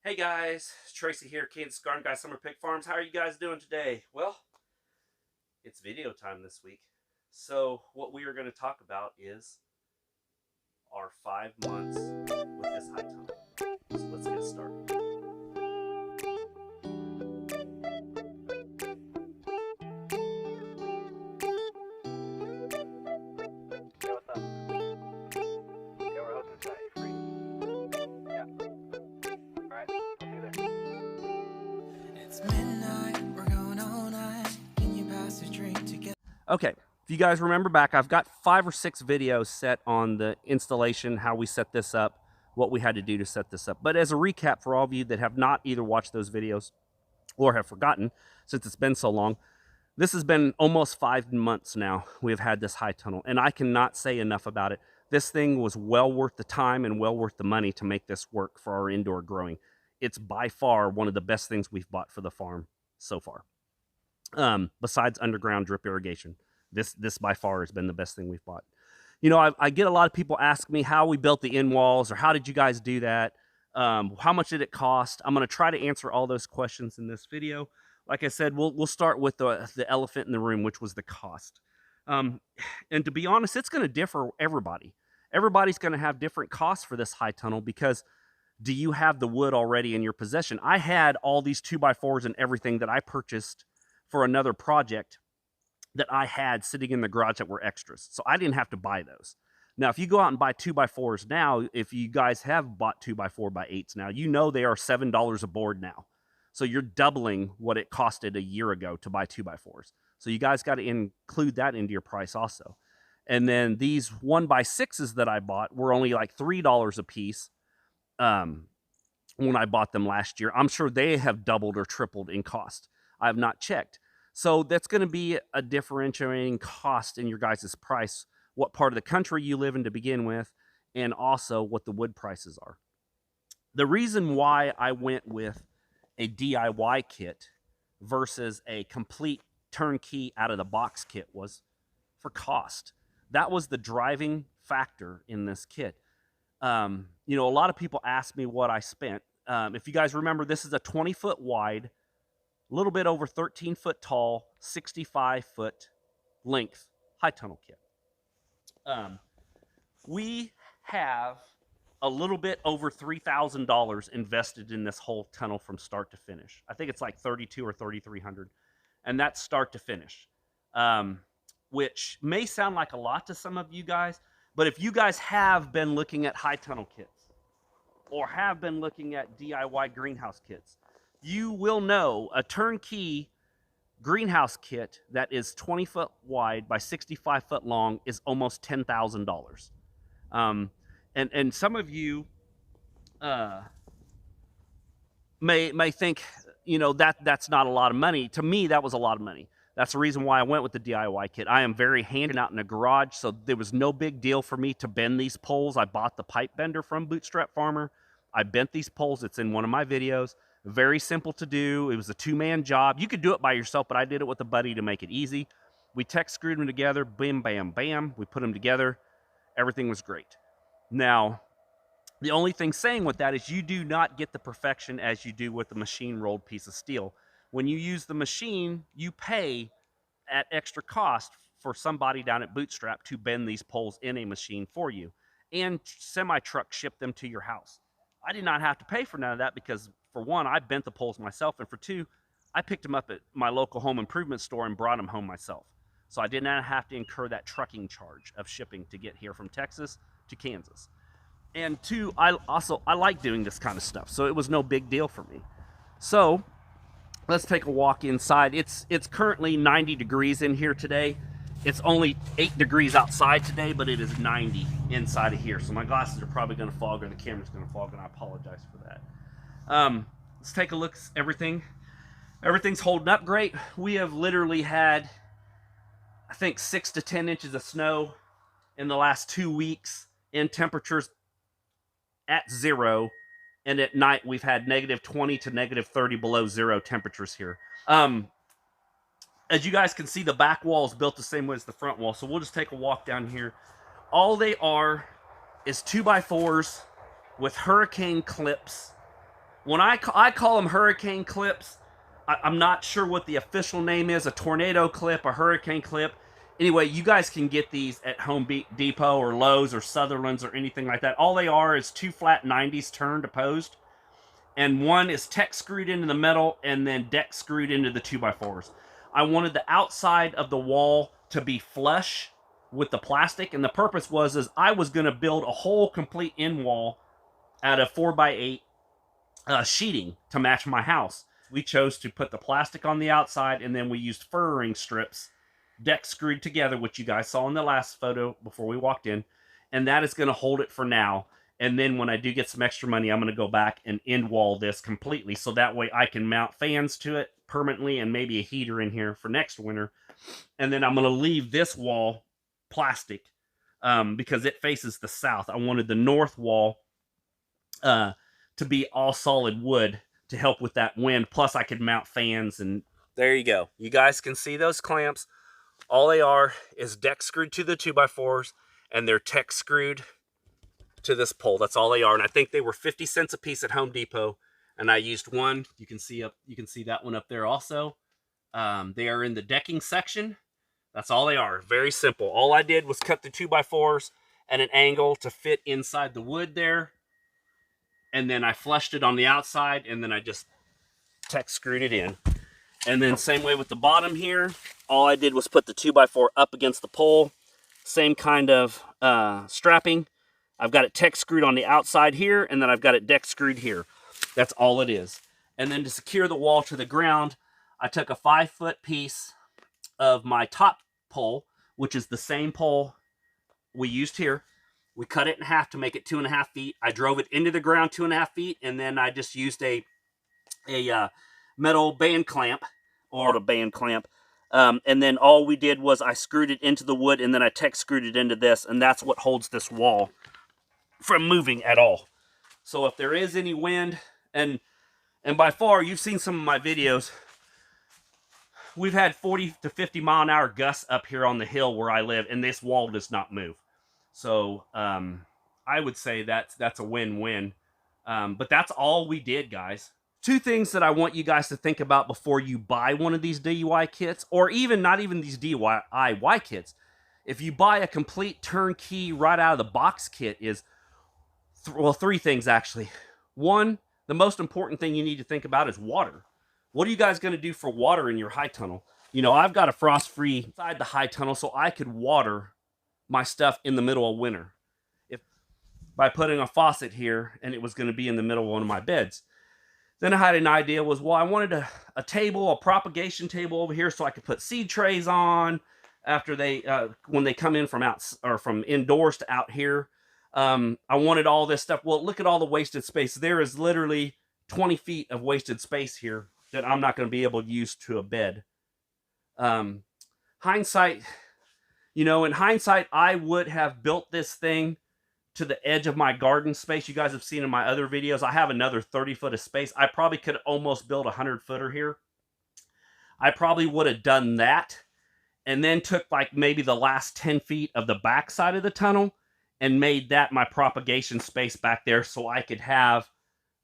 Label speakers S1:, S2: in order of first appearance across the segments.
S1: Hey guys, Tracy here, Kansas Garden Guy Summer Pig Farms. How are you guys doing today? Well, it's video time this week. So what we are going to talk about is our 5 months with this high tunnel. So let's get started.
S2: Hey, what's up? Yeah, we're hosting tonight. You free? Yeah. Alright, I'll see you there.
S3: It's midnight, we're going all night. Can you pass a drink to get...
S1: Okay, if you guys remember back, I've got 5 or 6 videos set on the installation, how we set this up, what we had to do to set this up. But as a recap for all of you that have not either watched those videos or have forgotten, since it's been so long, this has been almost 5 months now we've had this high tunnel, and I cannot say enough about it. This thing was well worth the time and well worth the money to make this work for our indoor growing. It's by far one of the best things we've bought for the farm so far. Besides underground drip irrigation, this by far has been the best thing we've bought. You know, I get a lot of people ask me how we built the in walls or how did you guys do that? How much did it cost? I'm going to try to answer all those questions in this video. Like I said, we'll start with the elephant in the room, which was the cost. And to be honest, it's going to differ everybody. Everybody's going to have different costs for this high tunnel because do you have the wood already in your possession? I had all these 2x4s and everything that I purchased for another project that I had sitting in the garage that were extras. So I didn't have to buy those. Now, if you go out and buy 2x4s now, if you guys have bought 2x4x8s now, you know they are $7 a board now. So you're doubling what it costed a year ago to buy 2x4s. So you guys got to include that into your price also. And then these 1x6s that I bought were only like $3 a piece when I bought them last year. I'm sure they have doubled or tripled in cost. I have not checked. So that's going to be a differentiating cost in your guys' price, what part of the country you live in to begin with, and also what the wood prices are. The reason why I went with a DIY kit versus a complete turnkey out of the box kit was for cost. That was the driving factor in this kit. You know, a lot of people ask me what I spent. If you guys remember, this is a 20-foot wide, a little bit over 13-foot tall, 65-foot length high tunnel kit. We have a little bit over $3,000 invested in this whole tunnel from start to finish. I think it's like $3,200 or $3,300, and that's start to finish, which may sound like a lot to some of you guys, but if you guys have been looking at high tunnel kits or have been looking at DIY greenhouse kits, you will know a turnkey greenhouse kit that is 20 foot wide by 65 foot long is almost $10,000. And some of you may think, you know, that's not a lot of money. To me, that was a lot of money. That's the reason why I went with the DIY kit. I am very handy out in the garage, so there was no big deal for me to bend these poles. I bought the pipe bender from Bootstrap Farmer. I bent these poles. It's in one of my videos. Very simple to do. It was a 2-man job. You could do it by yourself, but I did it with a buddy to make it easy. We tech screwed them together. Bam, bam, bam. We put them together. Everything was great. Now, the only thing saying with that is you do not get the perfection as you do with the machine rolled piece of steel. When you use the machine, you pay at extra cost for somebody down at Bootstrap to bend these poles in a machine for you and semi-truck ship them to your house. I did not have to pay for none of that because, for one, I bent the poles myself, and for two, I picked them up at my local home improvement store and brought them home myself. So I did not have to incur that trucking charge of shipping to get here from Texas to Kansas. And two, I like doing this kind of stuff, so it was no big deal for me. So let's take a walk inside. It's currently 90 degrees in here today. It's only 8 degrees outside today, but it is 90 inside of here. So my glasses are probably going to fog, or the camera's going to fog, and I apologize for that. Let's take a look at everything. Everything's holding up great. We have literally had, I think, 6 to 10 inches of snow in the last 2 weeks, and temperatures at 0. And at night, we've had -20 to -30 below 0 temperatures here. As you guys can see, the back wall is built the same way as the front wall. So we'll just take a walk down here. All they are is 2x4s with hurricane clips when I call them hurricane clips. I'm not sure what the official name is, a tornado clip, a hurricane clip. Anyway, you guys can get these at Home Depot or Lowe's or Sutherland's or anything like that. All they are is 2 flat 90s turned opposed. And one is tech screwed into the metal and then deck screwed into the 2x4s. I wanted the outside of the wall to be flush with the plastic. And the purpose was I was going to build a whole complete end wall out of 4x8 sheeting to match my house. We chose to put the plastic on the outside, and then we used furring strips, deck screwed together, which you guys saw in the last photo before we walked in. And that is going to hold it for now. And then when I do get some extra money, I'm going to go back and end wall this completely. So that way I can mount fans to it permanently and maybe a heater in here for next winter. And then I'm going to leave this wall plastic because it faces the south. I wanted the north wall to be all solid wood to help with that wind. Plus I could mount fans, and there you go. You guys can see those clamps. All they are is deck screwed to the 2x4s, and they're tech screwed to this pole. That's all they are. And I think they were 50 cents a piece at Home Depot. And I used one. You can see that one up there also. They are in the decking section. That's all they are. Very simple. All I did was cut the 2x4s at an angle to fit inside the wood there. And then I flushed it on the outside, and then I just tech screwed it in. And then same way with the bottom here. All I did was put the 2x4 up against the pole. Same kind of strapping. I've got it tech screwed on the outside here, and then I've got it deck screwed here. That's all it is. And then to secure the wall to the ground, I took a 5-foot piece of my top pole, which is the same pole we used here. We cut it in half to make it 2.5 feet. I drove it into the ground 2.5 feet, and then I just used a metal band clamp, or a band clamp. And then all we did was I screwed it into the wood, and then I tech screwed it into this, and that's what holds this wall from moving at all. So if there is any wind, and by far, you've seen some of my videos, we've had 40 to 50 mile an hour gusts up here on the hill where I live, and this wall does not move. So I would say that's a win-win. But that's all we did, guys. 2 things that I want you guys to think about before you buy one of these DIY kits, or even not even these DIY kits. If you buy a complete turnkey right out of the box kit is, well, 3 things actually. 1, the most important thing you need to think about is water. What are you guys going to do for water in your high tunnel? You know, I've got a frost-free inside the high tunnel, so I could water my stuff in the middle of winter by putting a faucet here, and it was going to be in the middle of one of my beds. Then I had an idea was, well, I wanted a table, a propagation table over here so I could put seed trays on after they, when they come in from from indoors to out here. I wanted all this stuff. Well, look at all the wasted space. There is literally 20 feet of wasted space here that I'm not going to be able to use to a bed. Hindsight, you know, in hindsight, I would have built this thing to the edge of my garden space. You guys have seen in my other videos, I have another 30 foot of space. I probably could almost build a 100-footer here. I probably would have done that, and then took like maybe the last 10 feet of the back side of the tunnel and made that my propagation space back there, so I could have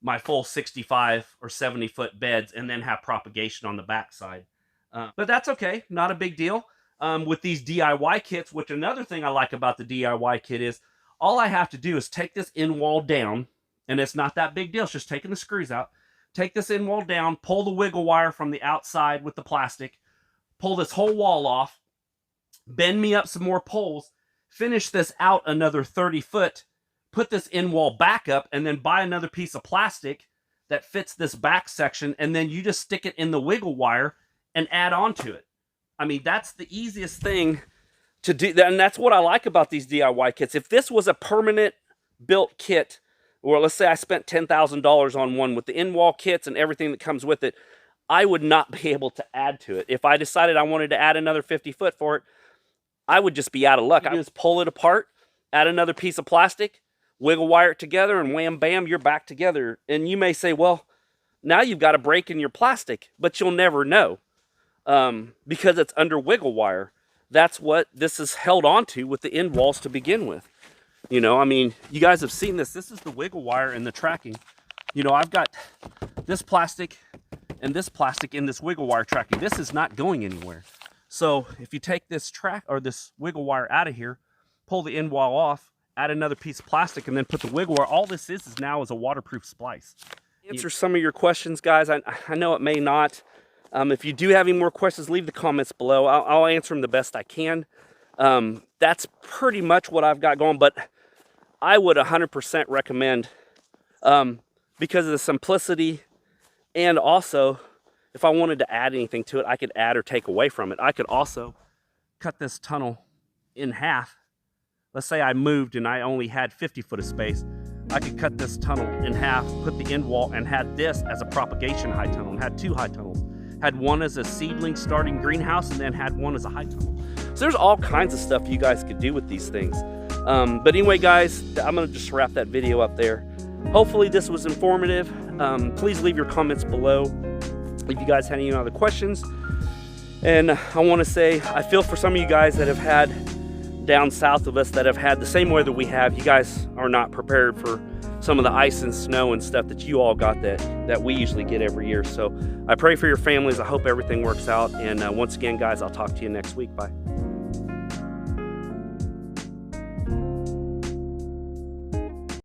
S1: my full 65 or 70 foot beds and then have propagation on the back side. But that's okay, not a big deal. With these DIY kits, which another thing I like about the DIY kit is, all I have to do is take this end wall down, and it's not that big deal. It's just taking the screws out. Take this end wall down, pull the wiggle wire from the outside with the plastic, pull this whole wall off, bend me up some more poles, finish this out another 30 foot, put this end wall back up, and then buy another piece of plastic that fits this back section, and then you just stick it in the wiggle wire and add on to it. I mean, that's the easiest thing to do, and that's what I like about these DIY kits. If this was a permanent built kit, or let's say I spent $10,000 on one with the in-wall kits and everything that comes with it, I would not be able to add to it. If I decided I wanted to add another 50 foot for it, I would just be out of luck. I would just pull it apart, add another piece of plastic, wiggle wire it together, and wham, bam, you're back together. And you may say, well, now you've got a break in your plastic, but you'll never know because it's under wiggle wire. That's what this is held onto with the end walls to begin with. You know, I mean, you guys have seen this. This is the wiggle wire and the tracking. You know, I've got this plastic and this plastic in this wiggle wire tracking, this is not going anywhere. So if you take this track or this wiggle wire out of here, pull the end wall off, add another piece of plastic, and then put the wiggle wire, all this is now a waterproof splice. Answer some of your questions, guys. I know it may not. If you do have any more questions, leave the comments below. I'll answer them the best I can. That's pretty much what I've got going, but I would 100% recommend, because of the simplicity, and also if I wanted to add anything to it, I could add or take away from it. I could also cut this tunnel in half. Let's say I moved and I only had 50 foot of space. I could cut this tunnel in half, put the end wall, and had this as a propagation high tunnel, and had 2 high tunnels. Had one as a seedling starting greenhouse, and then had one as a high tunnel. So there's all kinds of stuff you guys could do with these things. But anyway, guys, I'm gonna just wrap that video up there. Hopefully this was informative. Please leave your comments below if you guys had any other questions. And I wanna say, I feel for some of you guys that have had down south of us that have had the same weather we have. You guys are not prepared for some of the ice and snow and stuff that you all got that we usually get every year. So I pray for your families. I hope everything works out. And once again, guys, I'll talk to you next week. Bye.